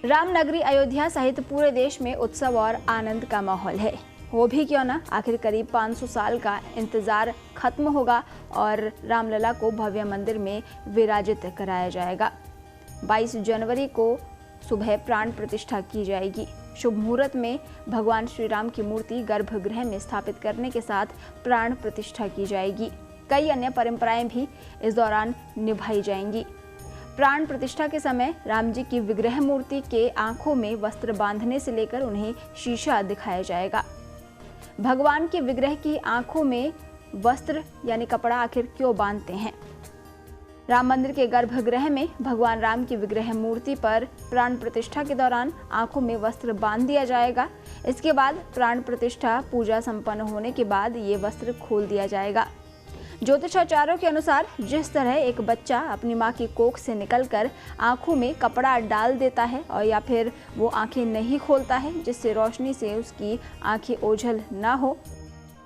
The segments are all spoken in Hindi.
रामनगरी अयोध्या सहित पूरे देश में उत्सव और आनंद का माहौल है। हो भी क्यों ना, आखिर करीब 500 साल का इंतजार खत्म होगा और रामलला को भव्य मंदिर में विराजित कराया जाएगा। 22 जनवरी को सुबह प्राण प्रतिष्ठा की जाएगी। शुभ मुहूर्त में भगवान श्री राम की मूर्ति गर्भगृह में स्थापित करने के साथ प्राण प्रतिष्ठा की जाएगी। कई अन्य परंपराएं भी इस दौरान निभाई जाएंगी। प्राण प्रतिष्ठा के समय राम जी की विग्रह मूर्ति के आंखों में वस्त्र बांधने से लेकर उन्हें शीशा दिखाया जाएगा। भगवान के विग्रह की आंखों में वस्त्र यानी कपड़ा आखिर क्यों बांधते हैं? राम मंदिर के गर्भगृह में भगवान राम की विग्रह मूर्ति पर प्राण प्रतिष्ठा के दौरान आंखों में वस्त्र बांध दिया जाएगा। इसके बाद प्राण प्रतिष्ठा पूजा संपन्न होने के बाद ये वस्त्र खोल दिया जाएगा। ज्योतिषाचार्यों के अनुसार जिस तरह एक बच्चा अपनी मां की कोख से निकलकर आंखों में कपड़ा डाल देता है और या फिर वो आंखें नहीं खोलता है जिससे रोशनी से उसकी आंखें ओझल ना हो,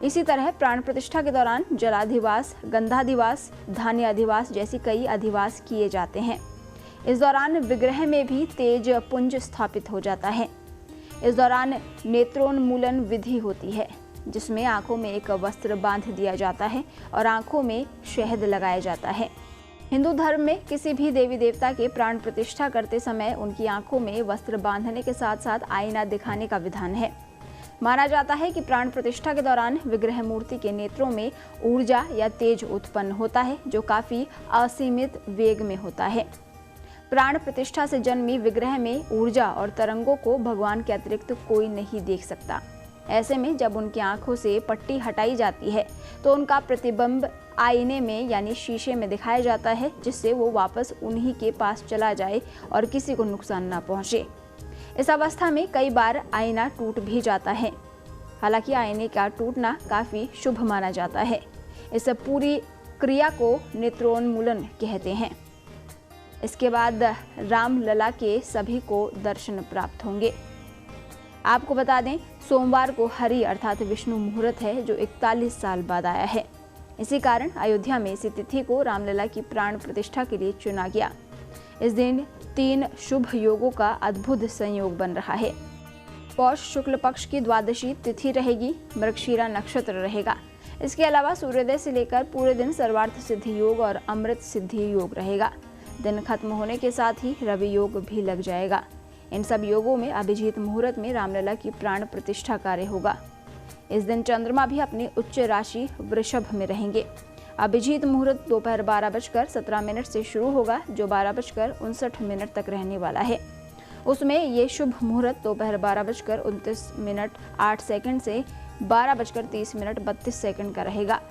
इसी तरह प्राण प्रतिष्ठा के दौरान जलाधिवास, गंधाधिवास, धान्य अधिवास जैसी कई अधिवास किए जाते हैं। इस दौरान विग्रह में भी तेज पुंज स्थापित हो जाता है। इस दौरान नेत्रोन्मूलन विधि होती है जिसमें आंखों में एक वस्त्र बांध दिया जाता है और आंखों में शहद लगाया जाता है। हिंदू धर्म में किसी भी देवी देवता के प्राण प्रतिष्ठा करते समय उनकी आंखों में वस्त्र बांधने के साथ साथ आईना दिखाने का विधान है। माना जाता है कि प्राण प्रतिष्ठा के दौरान विग्रह मूर्ति के नेत्रों में ऊर्जा या तेज उत्पन्न होता है जो काफी असीमित वेग में होता है। प्राण प्रतिष्ठा से जन्मी विग्रह में ऊर्जा और तरंगों को भगवान के अतिरिक्त कोई नहीं देख सकता। ऐसे में जब उनकी आंखों से पट्टी हटाई जाती है तो उनका प्रतिबिंब आईने में यानी शीशे में दिखाया जाता है जिससे वो वापस उन्हीं के पास चला जाए और किसी को नुकसान ना पहुंचे। इस अवस्था में कई बार आईना टूट भी जाता है। हालांकि आईने का टूटना काफी शुभ माना जाता है। इस पूरी क्रिया को नेत्रोन्मूलन कहते हैं। इसके बाद रामलला के सभी को दर्शन प्राप्त होंगे। आपको बता दें, सोमवार को हरि अर्थात विष्णु मुहूर्त है जो 41 साल बाद आया है। इसी कारण अयोध्या में इसी तिथि को रामलला की प्राण प्रतिष्ठा के लिए चुना गया। इस दिन 3 शुभ योगों का अद्भुत संयोग बन रहा है। पौष शुक्ल पक्ष की द्वादशी तिथि रहेगी, मृगशिरा नक्षत्र रहेगा। इसके अलावा सूर्योदय से लेकर पूरे दिन सर्वार्थ सिद्धि योग और अमृत सिद्धि योग रहेगा। दिन खत्म होने के साथ ही रवि योग भी लग जाएगा। इन सब योगों में अभिजीत मुहूर्त में रामलला की प्राण प्रतिष्ठा कार्य होगा। इस दिन चंद्रमा भी अपनी उच्च राशि वृषभ में रहेंगे। अभिजीत मुहूर्त दोपहर 12:17 से शुरू होगा जो 12:59 तक रहने वाला है। उसमें ये शुभ मुहूर्त दोपहर 12:29:08 से 12:30:32 का रहेगा।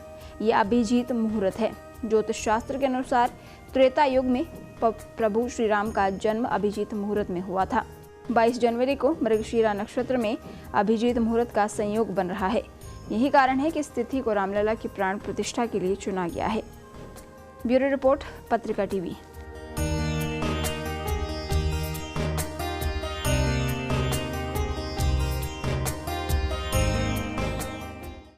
ये अभिजीत मुहूर्त है। ज्योतिष शास्त्र के अनुसार त्रेता युग में प्रभु श्री राम का जन्म अभिजीत मुहूर्त में हुआ था। 22 जनवरी को मृगशिरा नक्षत्र में अभिजीत मुहूर्त का संयोग बन रहा है। यही कारण है कि इस तिथि को रामलला की प्राण प्रतिष्ठा के लिए चुना गया है। ब्यूरो रिपोर्ट, पत्रिका टीवी।